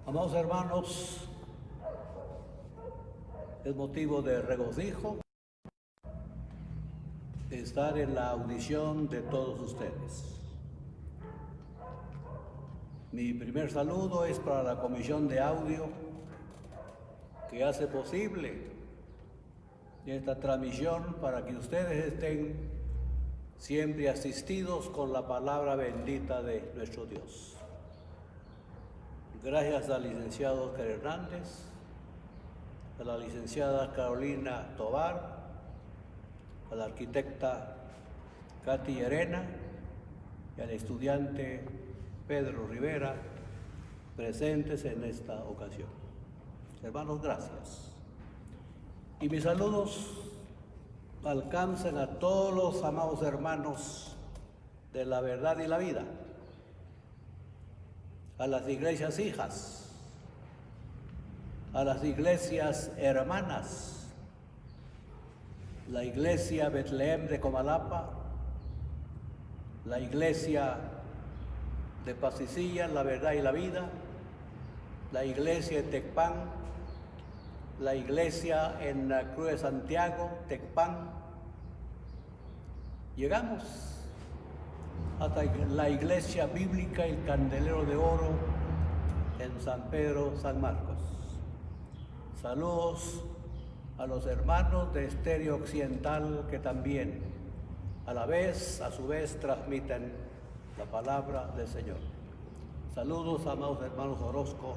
Amados hermanos, es motivo de regocijo estar en la audición de todos ustedes. Mi primer saludo es para la comisión de audio que hace posible esta transmisión para que ustedes estén siempre asistidos con la palabra bendita de nuestro Dios. Gracias al licenciado Oscar Hernández, a la licenciada Carolina Tovar, a la arquitecta Katy Arena y al estudiante Pedro Rivera, presentes en esta ocasión. Hermanos, gracias. Y mis saludos alcanzan a todos los amados hermanos de la verdad y la vida, a las iglesias hijas, a las iglesias hermanas, la iglesia Betlehem de Comalapa, la iglesia de Pasicilla, la verdad y la vida, la iglesia de Tecpan, la iglesia en la Cruz de Santiago, Tecpan. Llegamos hasta la iglesia bíblica El Candelero de Oro en San Pedro, San Marcos. Saludos a los hermanos de Estéreo Occidental que también a su vez transmiten la palabra del Señor. Saludos, amados hermanos Orozco,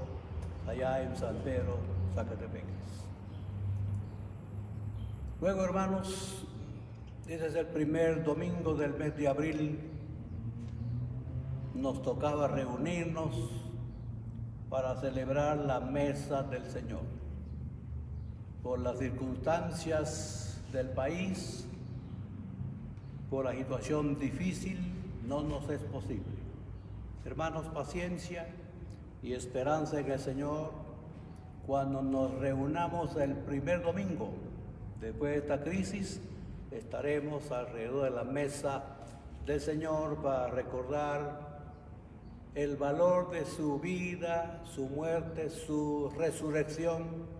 allá en San Pedro, Zacatepeques. Luego, hermanos, este es el primer domingo del mes de abril. Nos tocaba reunirnos para celebrar la mesa del Señor. Por las circunstancias del país, por la situación difícil, no nos es posible. Hermanos, paciencia y esperanza en el Señor. Cuando nos reunamos el primer domingo después de esta crisis, estaremos alrededor de la mesa del Señor para recordar el valor de su vida, su muerte, su resurrección,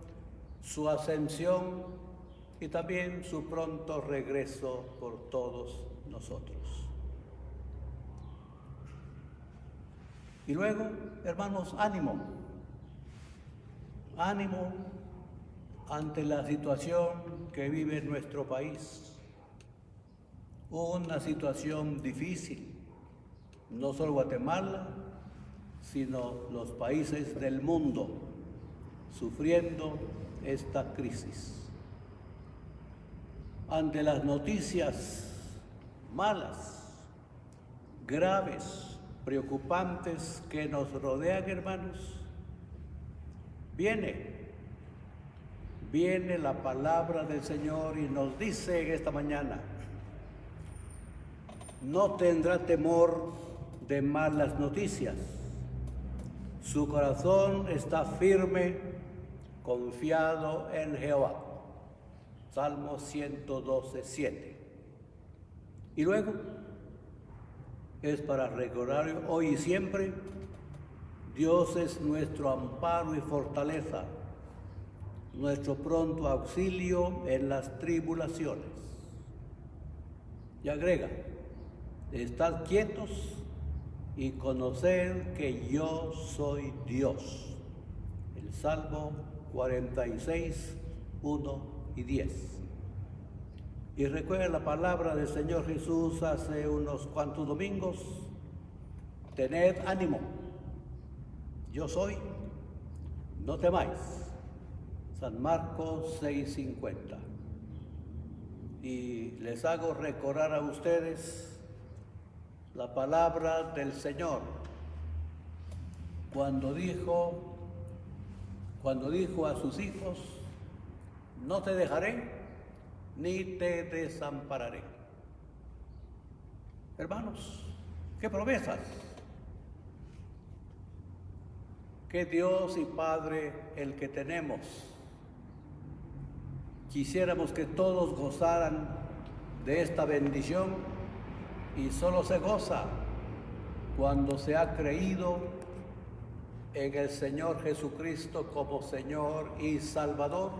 su ascensión y también su pronto regreso por todos nosotros. Y luego, hermanos, ánimo ante la situación que vive nuestro país. Una situación difícil, no solo Guatemala, sino los países del mundo sufriendo esta crisis. Ante las noticias malas, graves, preocupantes que nos rodean, hermanos, viene la palabra del Señor y nos dice en esta mañana: no tendrá temor de malas noticias. Su corazón está firme, confiado en Jehová. Salmo 112:7. Y luego es para recordar hoy y siempre: Dios es nuestro amparo y fortaleza, nuestro pronto auxilio en las tribulaciones. Y agrega: estad quietos y conocer que yo soy Dios. El Salmo 46, 1 y 10. Y recuerda la palabra del Señor Jesús hace unos cuantos domingos: tened ánimo, yo soy, no temáis. San Marcos 6:50. Y les hago recordar a ustedes la palabra del Señor cuando dijo a sus hijos: no te dejaré ni te desampararé. Hermanos, qué promesas. Qué Dios y Padre el que tenemos. Quisiéramos que todos gozaran de esta bendición, y solo se goza cuando se ha creído en el Señor Jesucristo como Señor y Salvador,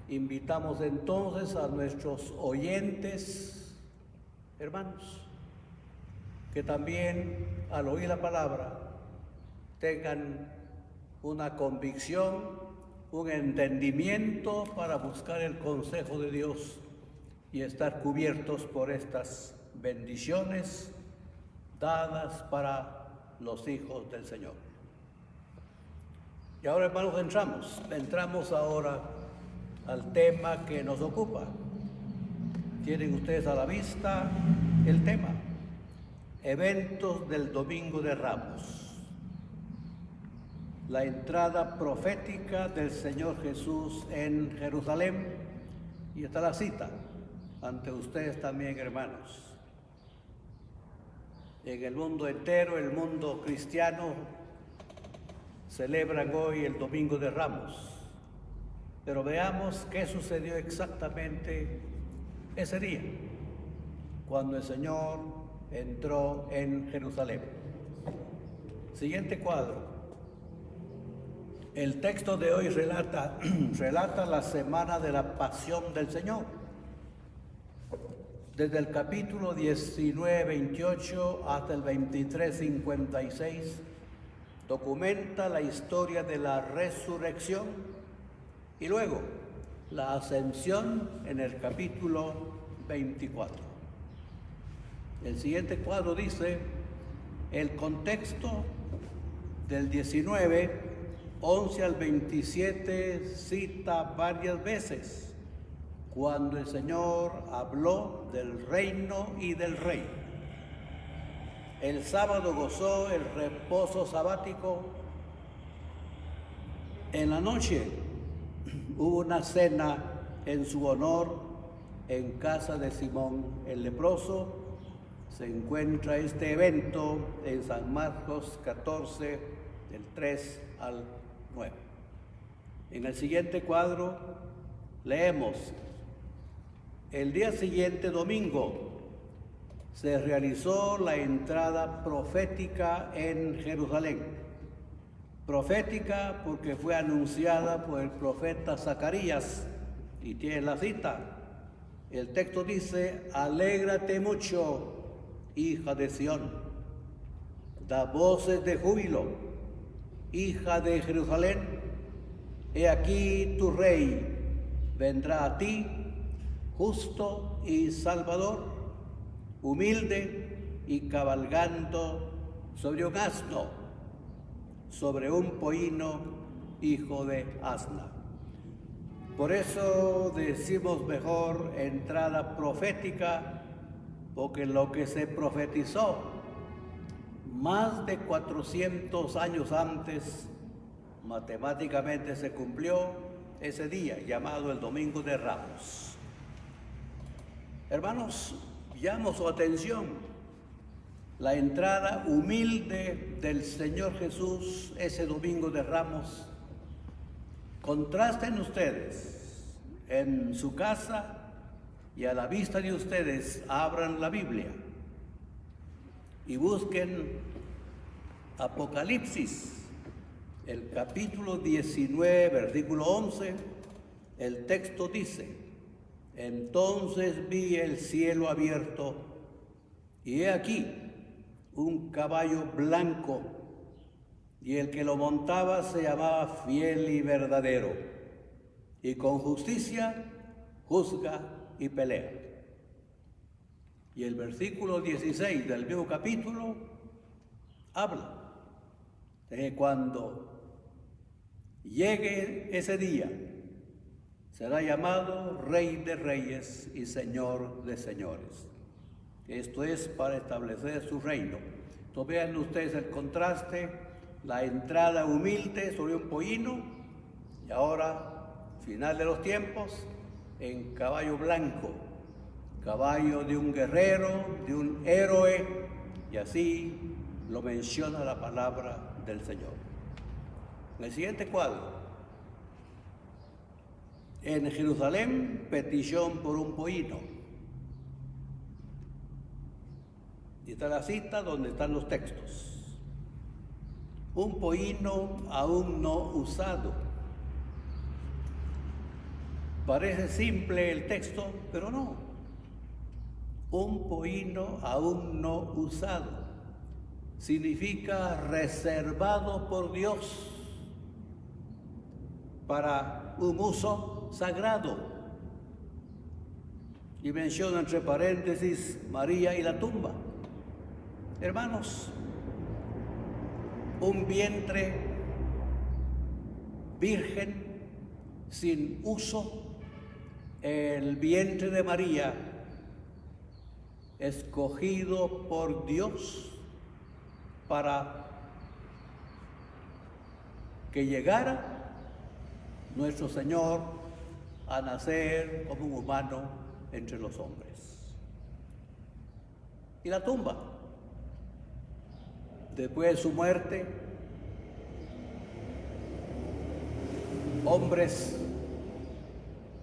invitamos entonces a nuestros oyentes, hermanos, que también al oír la palabra tengan una convicción, un entendimiento para buscar el consejo de Dios y estar cubiertos por estas bendiciones dadas para los hijos del Señor. Y ahora, hermanos, entramos ahora al tema que nos ocupa. Tienen ustedes a la vista el tema: eventos del Domingo de Ramos. La entrada profética del Señor Jesús en Jerusalén. Y está la cita ante ustedes también, hermanos. En el mundo entero, el mundo cristiano, celebran hoy el Domingo de Ramos. Pero veamos qué sucedió exactamente ese día, cuando el Señor entró en Jerusalén. Siguiente cuadro. El texto de hoy relata la semana de la pasión del Señor. Desde el capítulo 19, 28 hasta el 23, 56, documenta la historia de la resurrección y luego la ascensión en el capítulo 24. El siguiente cuadro dice: el contexto del 19, 11 al 27 cita varias veces cuando el Señor habló del reino y del rey. El sábado gozó el reposo sabático. En la noche hubo una cena en su honor en casa de Simón el leproso. Se encuentra este evento en San Marcos 14, del 3 al 9. En el siguiente cuadro leemos: el día siguiente, domingo, se realizó la entrada profética en Jerusalén. Profética porque fue anunciada por el profeta Zacarías, y tiene la cita. El texto dice: alégrate mucho, hija de Sión, da voces de júbilo, hija de Jerusalén. He aquí tu rey vendrá a ti, justo y salvador, humilde y cabalgando sobre un asno, sobre un pollino, hijo de asna. Por eso decimos mejor entrada profética, porque lo que se profetizó más de 400 años antes, matemáticamente se cumplió ese día llamado el Domingo de Ramos. Hermanos, llamo su atención la entrada humilde del Señor Jesús ese Domingo de Ramos. Contrasten ustedes en su casa y a la vista de ustedes abran la Biblia y busquen Apocalipsis, el capítulo 19, versículo 11. El texto dice: entonces vi el cielo abierto, y he aquí un caballo blanco, y el que lo montaba se llamaba Fiel y Verdadero, y con justicia juzga y pelea. Y el versículo 16 del mismo capítulo habla de que cuando llegue ese día será llamado Rey de Reyes y Señor de Señores. Esto es para establecer su reino. Entonces vean ustedes el contraste: la entrada humilde sobre un pollino, y ahora, final de los tiempos, en caballo blanco, caballo de un guerrero, de un héroe, y así lo menciona la palabra del Señor. En el siguiente cuadro: en Jerusalén, petición por un pollino. Y está la cita donde están los textos. un pollino aún no usado. Parece simple el texto, pero no. Un pollino aún no usado significa reservado por Dios para un uso sagrado. Y menciona entre paréntesis María y la tumba. Hermanos, un vientre virgen sin uso, el vientre de María, escogido por Dios para que llegara nuestro Señor a nacer como un humano entre los hombres. Y la tumba, después de su muerte,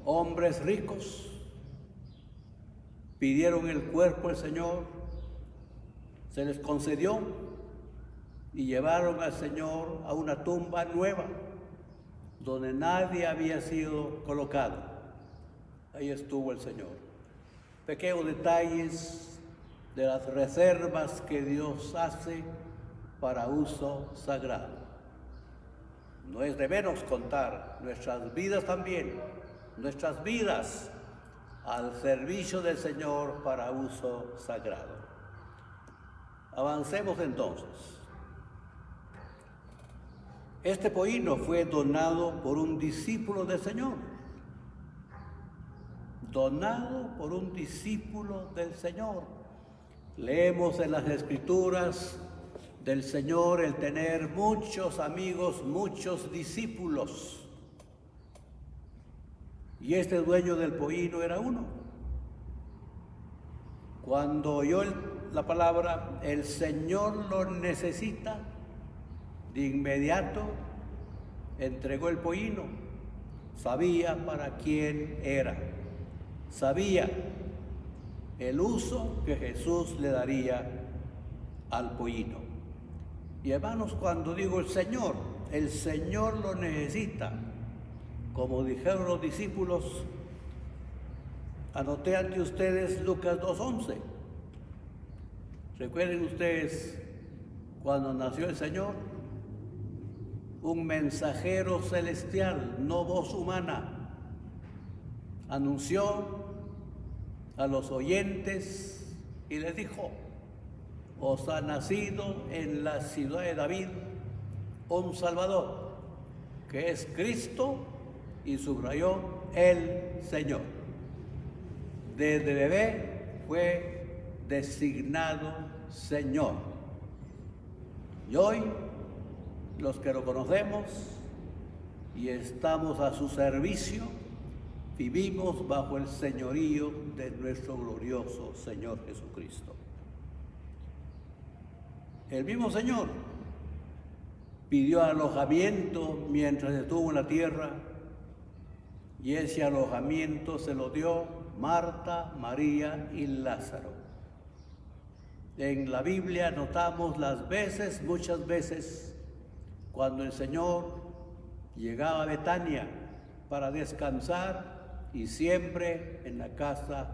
hombres ricos pidieron el cuerpo del Señor, se les concedió y llevaron al Señor a una tumba nueva donde nadie había sido colocado. Ahí estuvo el Señor. Pequeños detalles de las reservas que Dios hace para uso sagrado. No es de menos contar nuestras vidas también, nuestras vidas al servicio del Señor para uso sagrado. Avancemos entonces. Este pollino fue donado por un discípulo del Señor. Donado por un discípulo del Señor. Leemos en las Escrituras del Señor el tener muchos amigos, muchos discípulos. Y este dueño del pollino era uno. Cuando oyó la palabra, el Señor lo necesita, de inmediato entregó el pollino. Sabía para quién era. Sabía el uso que Jesús le daría al pollino. Y hermanos, cuando digo el Señor lo necesita. Como dijeron los discípulos, anoté ante ustedes Lucas 2:11. Recuerden ustedes cuando nació el Señor, un mensajero celestial, no voz humana, anunció a los oyentes y les dijo: os ha nacido en la ciudad de David un Salvador, que es Cristo, y subrayó el Señor. Desde bebé fue designado Señor. Y hoy, los que lo conocemos y estamos a su servicio, vivimos bajo el señorío de nuestro glorioso Señor Jesucristo. El mismo Señor pidió alojamiento mientras estuvo en la tierra, y ese alojamiento se lo dio Marta, María y Lázaro. En la Biblia notamos muchas veces, cuando el Señor llegaba a Betania para descansar, y siempre en la casa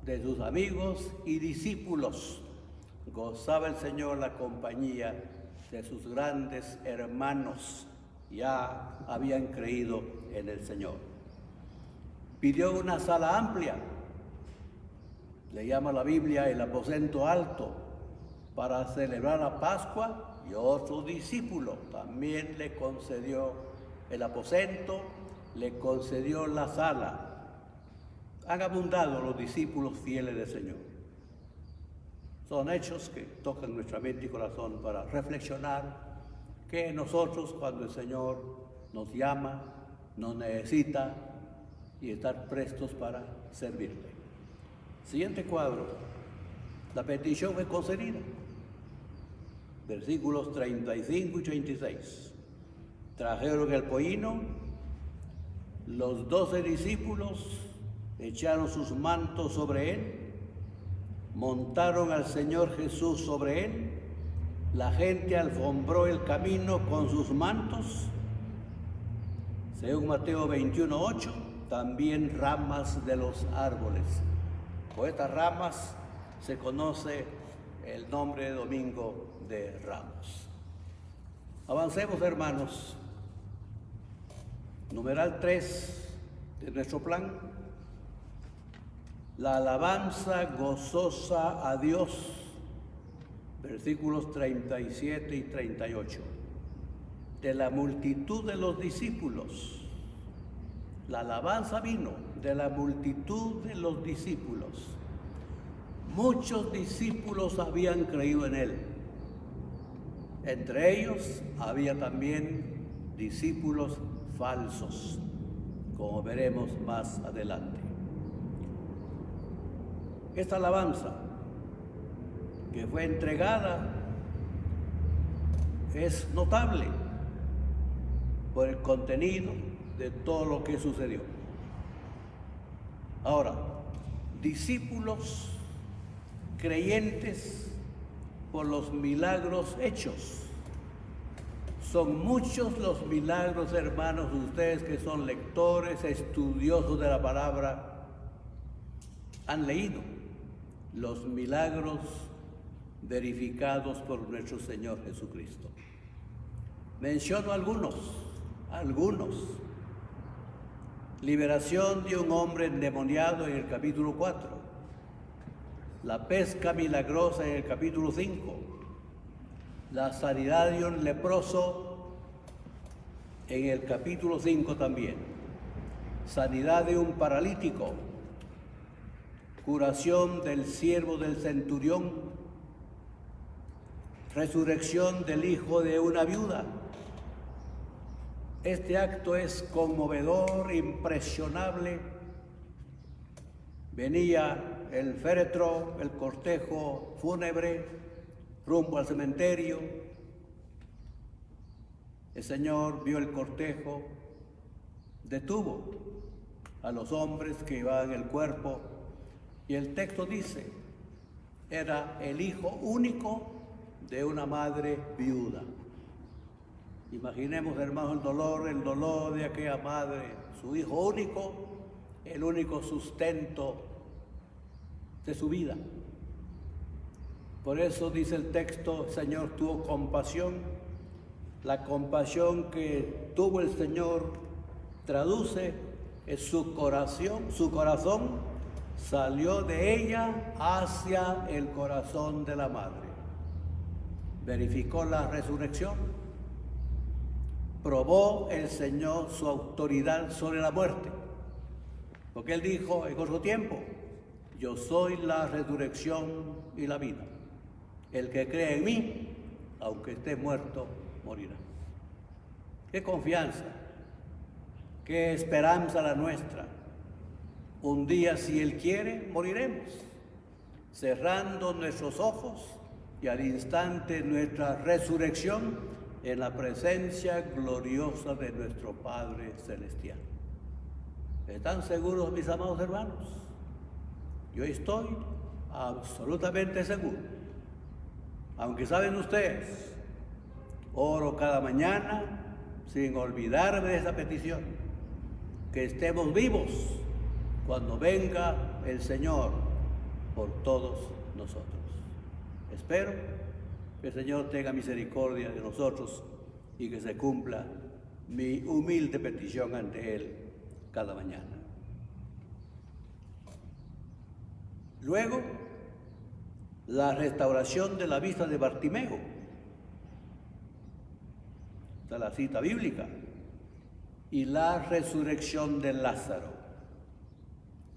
de sus amigos y discípulos gozaba el Señor la compañía de sus grandes hermanos, ya habían creído en el Señor. Pidió una sala amplia, le llama la Biblia el aposento alto, para celebrar la Pascua, y otro discípulo también le concedió el aposento, le concedió la sala. Han abundado los discípulos fieles del Señor. Son hechos que tocan nuestra mente y corazón para reflexionar que nosotros, cuando el Señor nos llama, nos necesita, y estar prestos para servirle. Siguiente cuadro. La petición fue concedida. Versículos 35 y 36. Trajeron el pollino, los 12 discípulos echaron sus mantos sobre él, montaron al Señor Jesús sobre él La gente alfombró el camino con sus mantos. Según Mateo 21:8, también ramas de los árboles. Por estas ramas se conoce el nombre de Domingo de Ramos. Avancemos, hermanos. Numeral 3 de nuestro plan. La alabanza gozosa a Dios. Versículos 37 y 38. De la multitud de los discípulos. La alabanza vino de la multitud de los discípulos. Muchos discípulos habían creído en él. Entre ellos había también discípulos falsos, como veremos más adelante. Esta alabanza que fue entregada es notable por el contenido de todo lo que sucedió. Ahora, discípulos creyentes por los milagros hechos. Son muchos los milagros, hermanos, ustedes que son lectores, estudiosos de la palabra, han leído los milagros verificados por nuestro Señor Jesucristo. Menciono algunos. Liberación de un hombre endemoniado en el capítulo 4. La pesca milagrosa en el capítulo 5. La sanidad de un leproso en el capítulo 5 también. Sanidad de un paralítico. Curación del siervo del centurión. Resurrección del hijo de una viuda. Este acto es conmovedor, impresionable. Venía el féretro, el cortejo fúnebre, rumbo al cementerio. El Señor vio el cortejo, detuvo a los hombres que llevaban el cuerpo, y el texto dice, era el hijo único de una madre viuda. Imaginemos, hermanos, el dolor de aquella madre, su hijo único, el único sustento de su vida. Por eso dice el texto, el Señor tuvo compasión. La compasión que tuvo el Señor traduce en su corazón salió de ella hacia el corazón de la madre. Verificó la resurrección. Probó el Señor su autoridad sobre la muerte. Porque Él dijo en otro tiempo, yo soy la resurrección y la vida. El que cree en mí, aunque esté muerto, morirá. Qué confianza, qué esperanza la nuestra. Un día, si Él quiere, moriremos, cerrando nuestros ojos y al instante nuestra resurrección en la presencia gloriosa de nuestro Padre Celestial. ¿Están seguros, mis amados hermanos? Yo estoy absolutamente seguro. Aunque saben ustedes, oro cada mañana sin olvidarme de esa petición, que estemos vivos cuando venga el Señor por todos nosotros. Espero que el Señor tenga misericordia de nosotros y que se cumpla mi humilde petición ante Él cada mañana. Luego, la restauración de la vista de Bartimeo. Esta es la cita bíblica. Y la resurrección de Lázaro.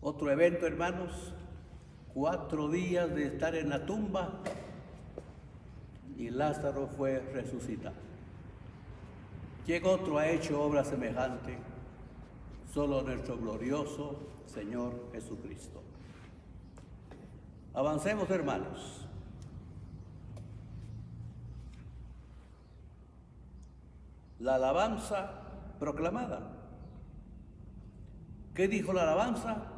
Otro evento, hermanos, 4 días de estar en la tumba y Lázaro fue resucitado. ¿Quién otro ha hecho obra semejante? Solo nuestro glorioso Señor Jesucristo. Avancemos, hermanos. La alabanza proclamada. ¿Qué dijo la alabanza?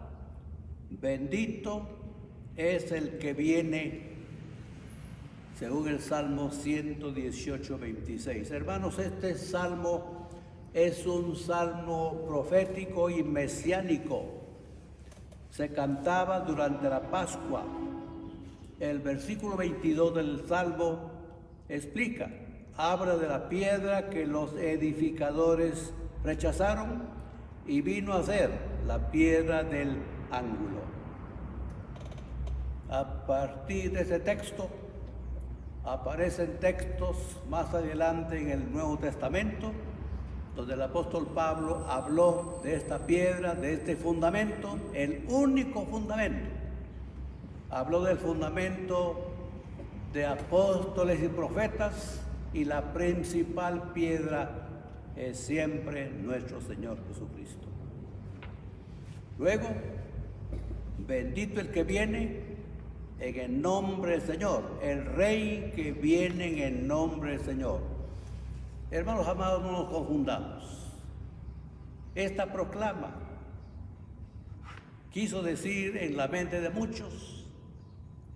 Bendito es el que viene según el Salmo 118, 26. Hermanos, este salmo es un salmo profético y mesiánico. Se cantaba durante la Pascua. El versículo 22 del salmo explica, habla de la piedra que los edificadores rechazaron y vino a ser la piedra del ángulo. A partir de ese texto aparecen textos más adelante en el Nuevo Testamento, donde el apóstol Pablo habló de esta piedra, de este fundamento, el único fundamento. Habló del fundamento de apóstoles y profetas, y la principal piedra es siempre nuestro Señor Jesucristo. Luego, bendito el que viene en el nombre del Señor, el Rey que viene en el nombre del Señor. Hermanos amados, no nos confundamos. Esta proclama quiso decir en la mente de muchos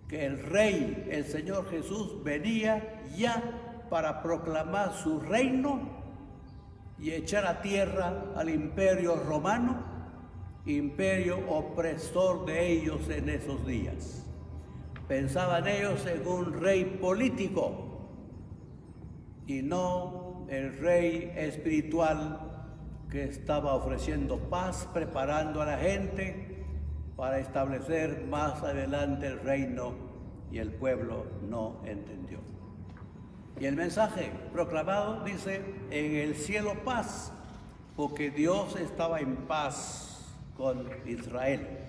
que el Rey, el Señor Jesús, venía ya para proclamar su reino y echar a tierra al imperio romano, imperio opresor de ellos en esos días. Pensaban ellos en un rey político y no el rey espiritual que estaba ofreciendo paz, preparando a la gente para establecer más adelante el reino, y el pueblo no entendió. Y el mensaje proclamado dice, en el cielo paz, porque Dios estaba en paz con Israel.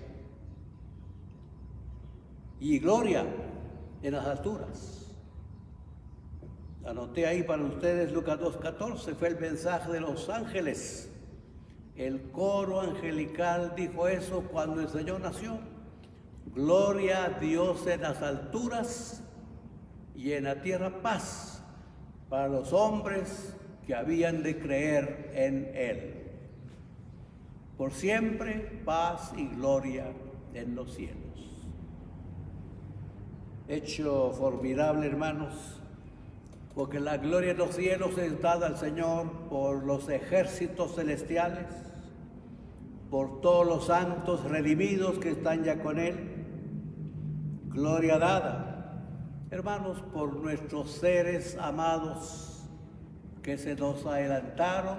Y gloria en las alturas. Anoté ahí para ustedes Lucas 2:14, fue el mensaje de los ángeles. El coro angelical dijo eso cuando el Señor nació. Gloria a Dios en las alturas y en la tierra paz para los hombres que habían de creer en Él. Por siempre paz y gloria en los cielos. Hecho formidable, hermanos, porque la gloria en los cielos es dada al Señor por los ejércitos celestiales, por todos los santos redimidos que están ya con Él. Gloria dada, hermanos, por nuestros seres amados que se nos adelantaron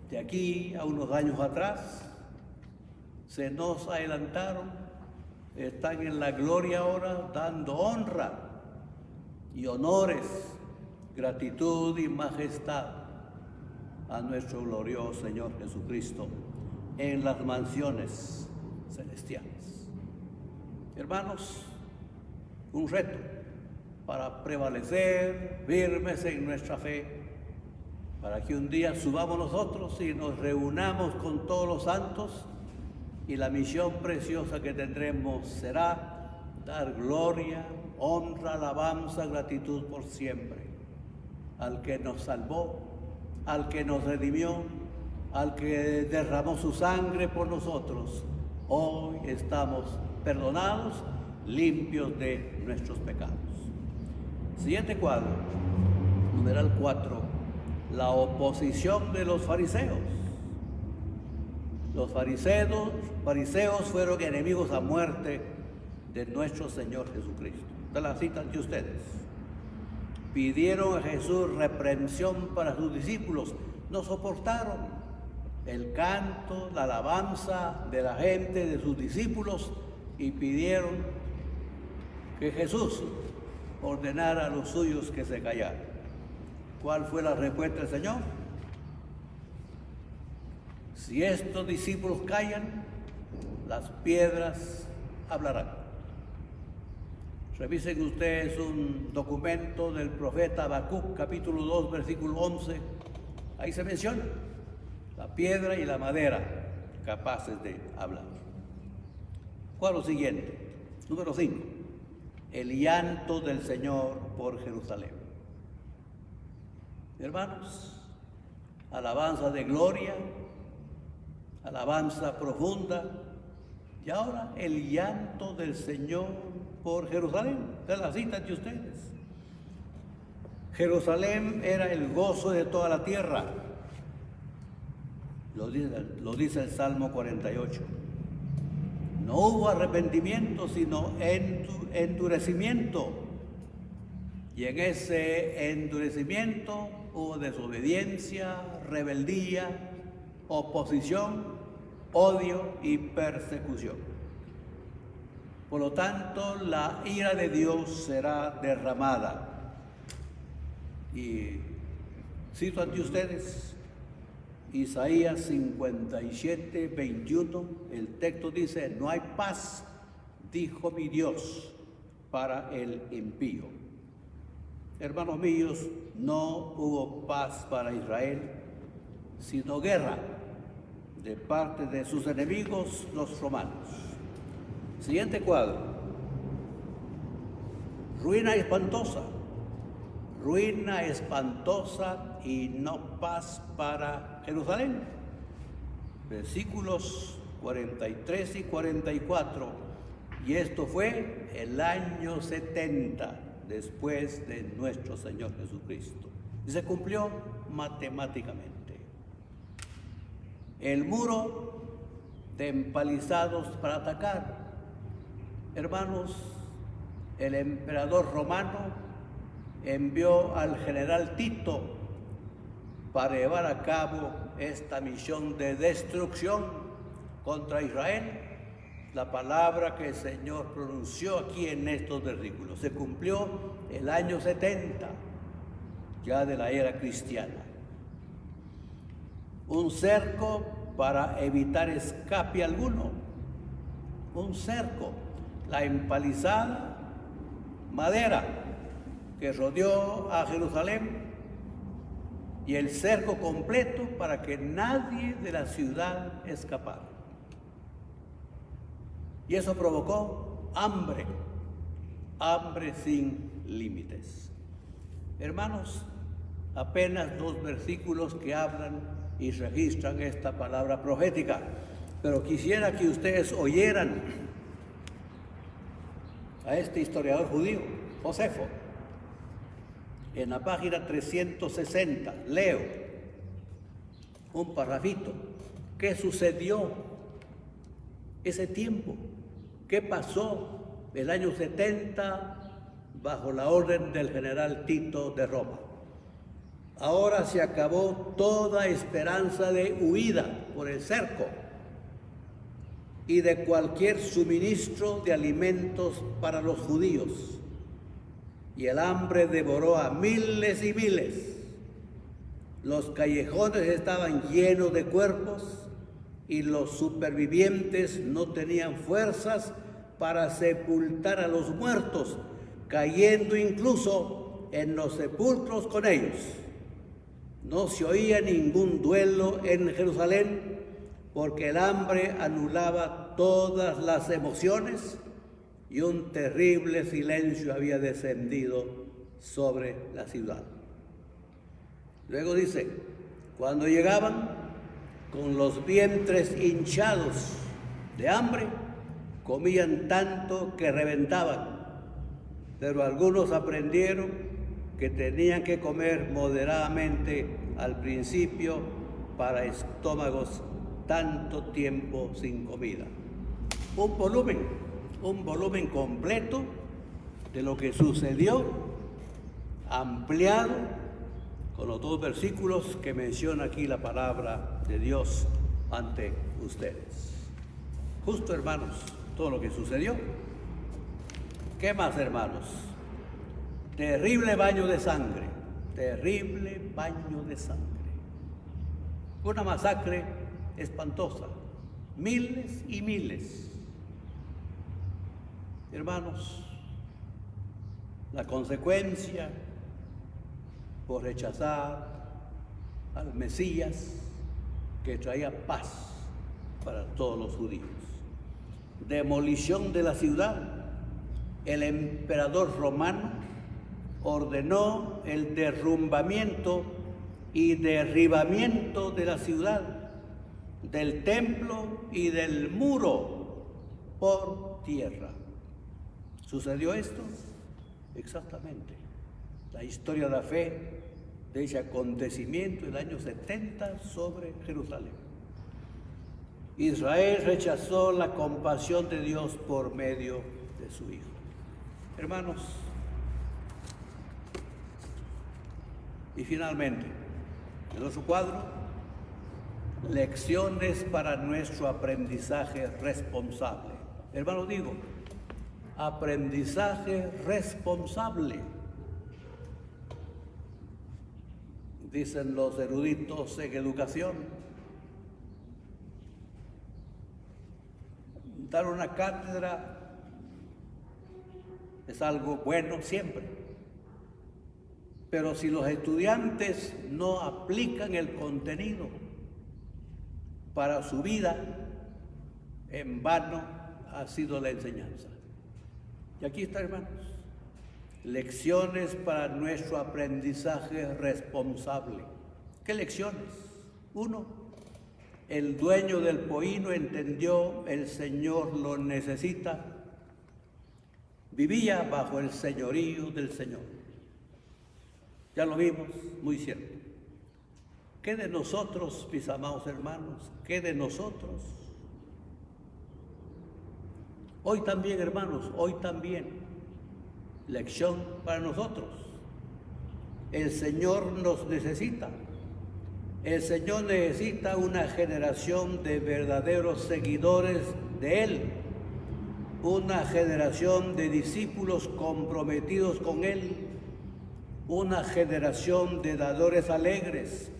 de aquí a unos años atrás, se nos adelantaron, están en la gloria ahora, dando honra y honores, gratitud y majestad a nuestro glorioso Señor Jesucristo en las mansiones celestiales. Hermanos, un reto para prevalecer firmes en nuestra fe, para que un día subamos nosotros y nos reunamos con todos los santos, y la misión preciosa que tendremos será dar gloria, honra, alabanza, gratitud por siempre al que nos salvó, al que nos redimió, al que derramó su sangre por nosotros. Hoy estamos perdonados, limpios de nuestros pecados. Siguiente cuadro, numeral 4, la oposición de los fariseos. Los fariseos fueron enemigos a muerte de nuestro Señor Jesucristo. Esta la cita ante ustedes. Pidieron a Jesús reprensión para sus discípulos. No soportaron el canto, la alabanza de la gente, de sus discípulos, y pidieron que Jesús ordenara a los suyos que se callaran. ¿Cuál fue la respuesta del Señor? Si estos discípulos callan, las piedras hablarán. Revisen ustedes un documento del profeta Habacuc, capítulo 2, versículo 11. Ahí se menciona la piedra y la madera capaces de hablar. Cuadro siguiente, número 5. El llanto del Señor por Jerusalén. Hermanos, alabanza de gloria, alabanza profunda, y ahora el llanto del Señor por Jerusalén. Esta es la cita de ustedes. Jerusalén era el gozo de toda la tierra. Lo dice el Salmo 48. No hubo arrepentimiento, sino endurecimiento. Y en ese endurecimiento hubo desobediencia, rebeldía, oposición, odio y persecución. Por lo tanto, la ira de Dios será derramada. Y cito ante ustedes Isaías 57, 21. El texto dice: no hay paz, dijo mi Dios, para el impío. Hermanos míos, no hubo paz para Israel, sino guerra de parte de sus enemigos, los romanos. Siguiente cuadro. Ruina espantosa y no paz para Jerusalén. Versículos 43 y 44. Y esto fue el año 70 después de nuestro Señor Jesucristo. Y se cumplió matemáticamente. El muro de empalizados para atacar. Hermanos, el emperador romano envió al general Tito para llevar a cabo esta misión de destrucción contra Israel. La palabra que el Señor pronunció aquí en estos versículos se cumplió el año 70 ya de la era cristiana. Un cerco para evitar escape alguno. Un cerco. La empalizada madera que rodeó a Jerusalén y el cerco completo para que nadie de la ciudad escapara. Y eso provocó hambre sin límites. Hermanos, apenas 2 versículos que hablan y registran esta palabra profética, pero quisiera que ustedes oyeran a este historiador judío, Josefo. En la página 360, leo un parrafito. ¿Qué sucedió ese tiempo? ¿Qué pasó el año 70 bajo la orden del general Tito de Roma? Ahora se acabó toda esperanza de huida por el cerco y de cualquier suministro de alimentos para los judíos. Y el hambre devoró a miles y miles. Los callejones estaban llenos de cuerpos y los supervivientes no tenían fuerzas para sepultar a los muertos, cayendo incluso en los sepulcros con ellos. No se oía ningún duelo en Jerusalén, porque el hambre anulaba todas las emociones y un terrible silencio había descendido sobre la ciudad. Luego dice: cuando llegaban con los vientres hinchados de hambre, comían tanto que reventaban, pero algunos aprendieron que tenían que comer moderadamente al principio para estómagos tanto tiempo sin comida. Un volumen completo de lo que sucedió, ampliado con los 2 versículos que menciona aquí la palabra de Dios ante ustedes. Justo, hermanos, todo lo que sucedió. ¿Qué más, hermanos? Terrible baño de sangre, una masacre espantosa, miles y miles. Hermanos, la consecuencia por rechazar al Mesías que traía paz para todos los judíos. Demolición de la ciudad. El emperador romano ordenó el derrumbamiento y derribamiento de la ciudad, del templo y del muro por tierra. ¿Sucedió esto? Exactamente. La historia de la fe de ese acontecimiento el año 70 sobre Jerusalén. Israel rechazó la compasión de Dios por medio de su Hijo. Hermanos, y finalmente, en otro cuadro, lecciones para nuestro aprendizaje responsable. Hermano, digo, aprendizaje responsable. Dicen los eruditos en educación. Dar una cátedra es algo bueno siempre, pero si los estudiantes no aplican el contenido para su vida, en vano ha sido la enseñanza. Y aquí está, hermanos, lecciones para nuestro aprendizaje responsable. ¿Qué lecciones? 1, el dueño del pollino entendió, el Señor lo necesita, vivía bajo el señorío del Señor. Ya lo vimos, muy cierto. ¿Qué de nosotros, mis amados hermanos? ¿Qué de nosotros? Hoy también, hermanos, hoy también, lección para nosotros. El Señor nos necesita. El Señor necesita una generación de verdaderos seguidores de Él, una generación de discípulos comprometidos con Él, una generación de dadores alegres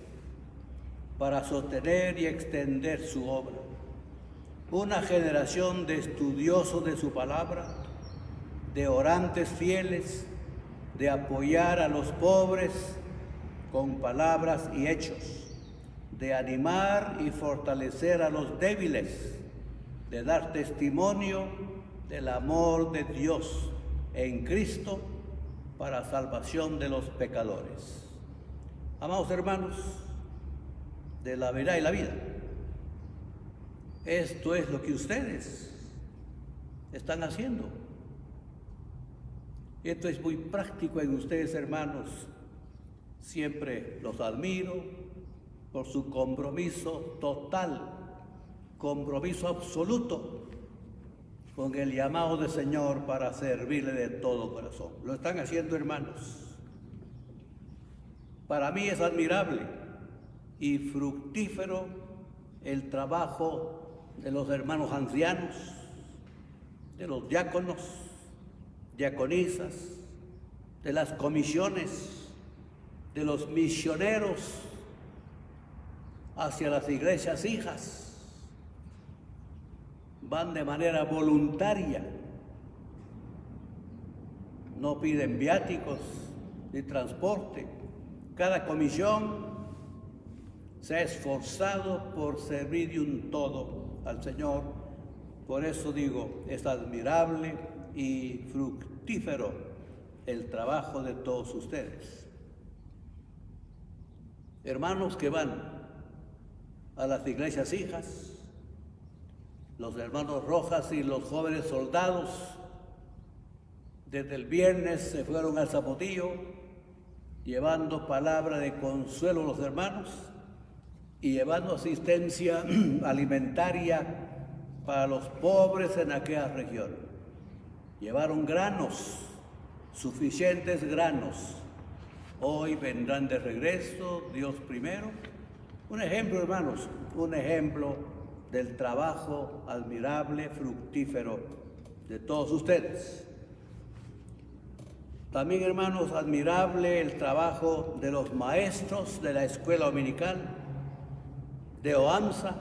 para sostener y extender su obra, una generación de estudiosos de su palabra, de orantes fieles, de apoyar a los pobres con palabras y hechos, de animar y fortalecer a los débiles, de dar testimonio del amor de Dios en Cristo para salvación de los pecadores. Amados hermanos, de la verdad y la vida, esto es lo que ustedes están haciendo. Esto es muy práctico en ustedes, hermanos. Siempre los admiro por su compromiso total, compromiso absoluto con el llamado del Señor para servirle de todo corazón. Lo están haciendo, hermanos. Para mí es admirable y fructífero el trabajo de los hermanos ancianos, de los diáconos, diaconisas, de las comisiones, de los misioneros hacia las iglesias hijas. Van de manera voluntaria, no piden viáticos ni transporte. Cada comisión se ha esforzado por servir de un todo al Señor. Por eso digo, es admirable y fructífero el trabajo de todos ustedes. Hermanos que van a las iglesias hijas, los hermanos Rojas y los jóvenes soldados, desde el viernes se fueron al Zapotillo, llevando palabra de consuelo a los hermanos y llevando asistencia alimentaria para los pobres en aquella región. Llevaron granos, suficientes granos. Hoy vendrán de regreso, Dios primero. Un ejemplo, hermanos, un ejemplo del trabajo admirable, fructífero de todos ustedes. También, hermanos, admirable el trabajo de los maestros de la escuela dominical, de OAMSA,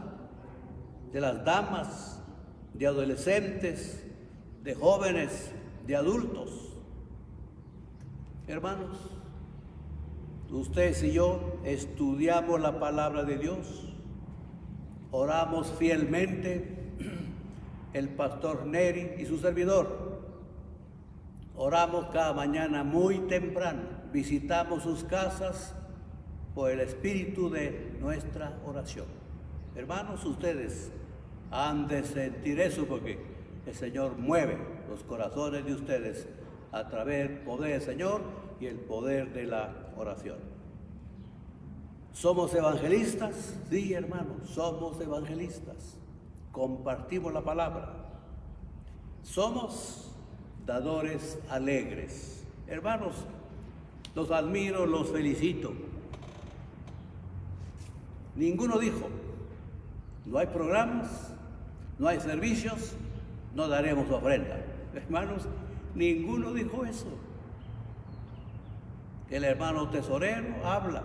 de las damas, de adolescentes, de jóvenes, de adultos. Hermanos, ustedes y yo estudiamos la palabra de Dios, oramos fielmente, el pastor Neri y su servidor. Oramos cada mañana muy temprano, visitamos sus casas por el espíritu de nuestra oración. Hermanos, ustedes han de sentir eso porque el Señor mueve los corazones de ustedes a través del poder del Señor y el poder de la oración. ¿Somos evangelistas? Sí, hermanos, somos evangelistas. Compartimos la palabra. Somos dadores alegres. Hermanos, los admiro, los felicito. Ninguno dijo, no hay programas, no hay servicios, no daremos ofrenda. Hermanos, ninguno dijo eso. El hermano tesorero habla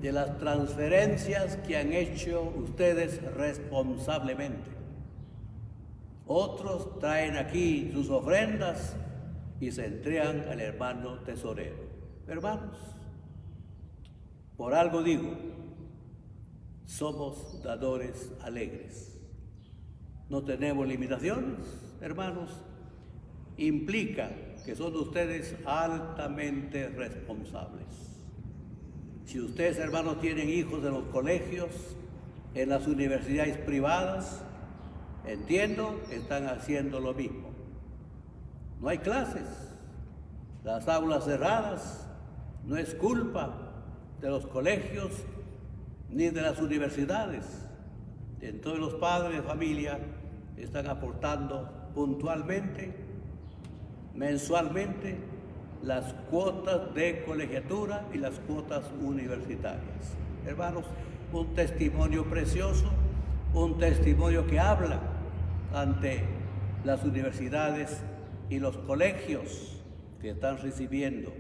de las transferencias que han hecho ustedes responsablemente. Otros traen aquí sus ofrendas y se entregan al hermano tesorero. Hermanos, por algo digo, somos dadores alegres. No tenemos limitaciones, hermanos. Implica que son ustedes altamente responsables. Si ustedes, hermanos, tienen hijos en los colegios, en las universidades privadas, entiendo que están haciendo lo mismo. No hay clases, las aulas cerradas, no es culpa de los colegios ni de las universidades. Entonces los padres de familia están aportando puntualmente, mensualmente, las cuotas de colegiatura y las cuotas universitarias. Hermanos, un testimonio precioso, un testimonio que habla ante las universidades y los colegios que están recibiendo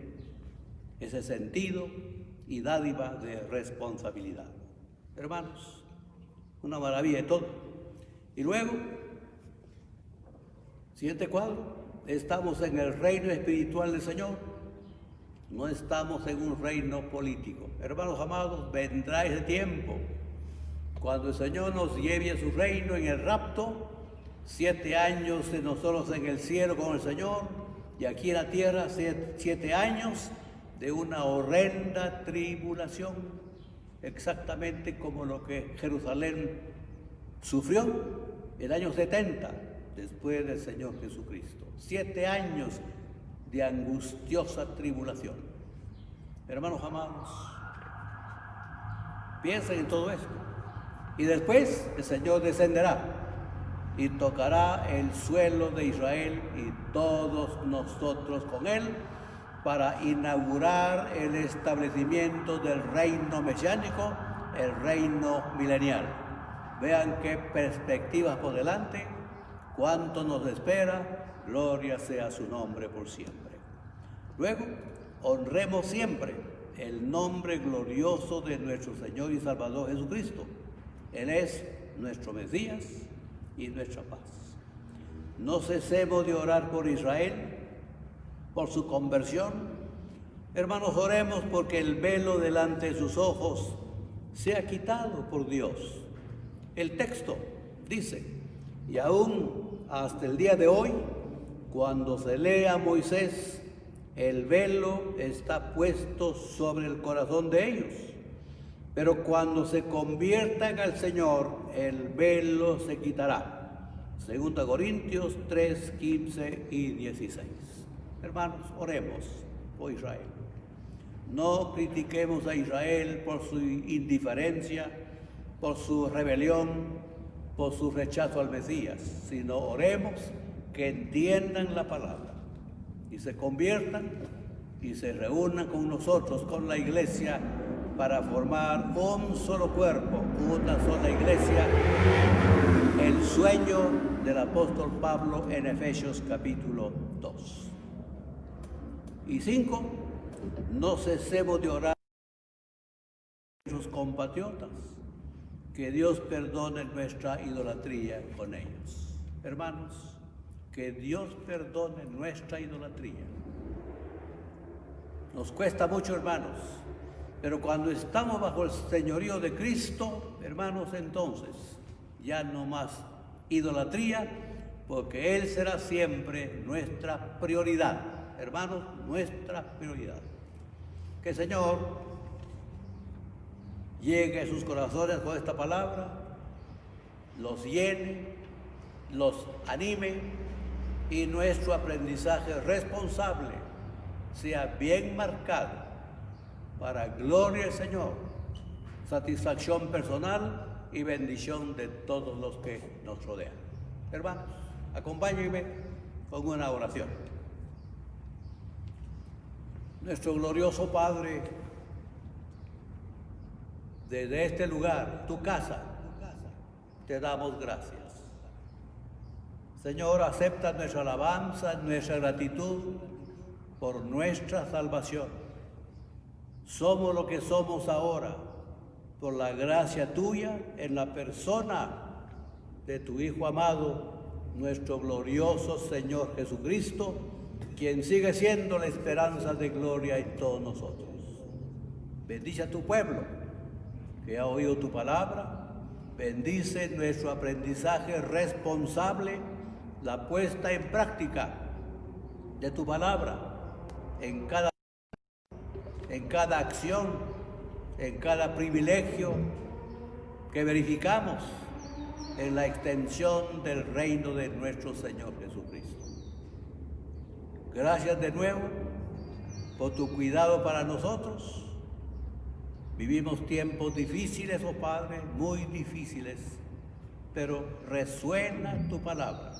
ese sentido y dádiva de responsabilidad. Hermanos, una maravilla de todo. Y luego, siguiente cuadro. Estamos en el reino espiritual del Señor, no estamos en un reino político. Hermanos amados, vendrá ese tiempo cuando el Señor nos lleve a su reino en el rapto, 7 años de nosotros en el cielo con el Señor, y aquí en la tierra 7 años de una horrenda tribulación, exactamente como lo que Jerusalén sufrió en el año 70 después del Señor Jesucristo. 7 años de angustiosa tribulación. Hermanos amados, piensen en todo esto. Y después el Señor descenderá y tocará el suelo de Israel y todos nosotros con Él para inaugurar el establecimiento del reino mesiánico, el reino milenial. Vean qué perspectivas por delante, cuánto nos espera. Gloria sea su nombre por siempre. Luego, honremos siempre el nombre glorioso de nuestro Señor y Salvador Jesucristo. Él es nuestro Mesías y nuestra paz. No cesemos de orar por Israel, por su conversión. Hermanos, oremos porque el velo delante de sus ojos sea quitado por Dios. El texto dice, y aún hasta el día de hoy, cuando se lee a Moisés, el velo está puesto sobre el corazón de ellos. Pero cuando se conviertan al Señor, el velo se quitará. 2 Corintios 3, 15 y 16. Hermanos, oremos por Israel. No critiquemos a Israel por su indiferencia, por su rebelión, por su rechazo al Mesías, sino oremos que entiendan la palabra y se conviertan y se reúnan con nosotros, con la iglesia, para formar un solo cuerpo, una sola iglesia, el sueño del apóstol Pablo en Efesios capítulo 2. Y 5, no cesemos de orar por nuestros compatriotas, que Dios perdone nuestra idolatría con ellos. Hermanos, que Dios perdone nuestra idolatría. Nos cuesta mucho, hermanos, pero cuando estamos bajo el señorío de Cristo, hermanos, entonces ya no más idolatría, porque Él será siempre nuestra prioridad. Hermanos, nuestra prioridad. Que el Señor llegue a sus corazones con esta palabra, los llene los anime y nuestro aprendizaje responsable sea bien marcado para gloria del Señor, satisfacción personal y bendición de todos los que nos rodean. Hermanos, acompáñenme con una oración. Nuestro glorioso Padre, desde este lugar, tu casa, te damos gracias. Señor, acepta nuestra alabanza, nuestra gratitud por nuestra salvación. Somos lo que somos ahora por la gracia tuya en la persona de tu Hijo amado, nuestro glorioso Señor Jesucristo, quien sigue siendo la esperanza de gloria en todos nosotros. Bendice a tu pueblo que ha oído tu palabra, bendice nuestro aprendizaje responsable, la puesta en práctica de tu palabra en cada acción, en cada privilegio que verificamos en la extensión del reino de nuestro Señor Jesucristo. Gracias de nuevo por tu cuidado para nosotros. Vivimos tiempos difíciles, oh Padre, muy difíciles, pero resuena tu palabra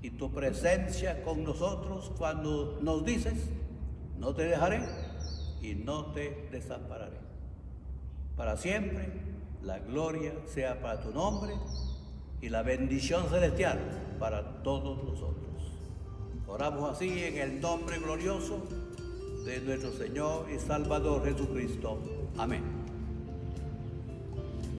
y tu presencia con nosotros cuando nos dices: no te dejaré y no te desampararé. Para siempre la gloria sea para tu nombre y la bendición celestial para todos nosotros. Oramos así en el nombre glorioso de nuestro Señor y Salvador Jesucristo. Amén.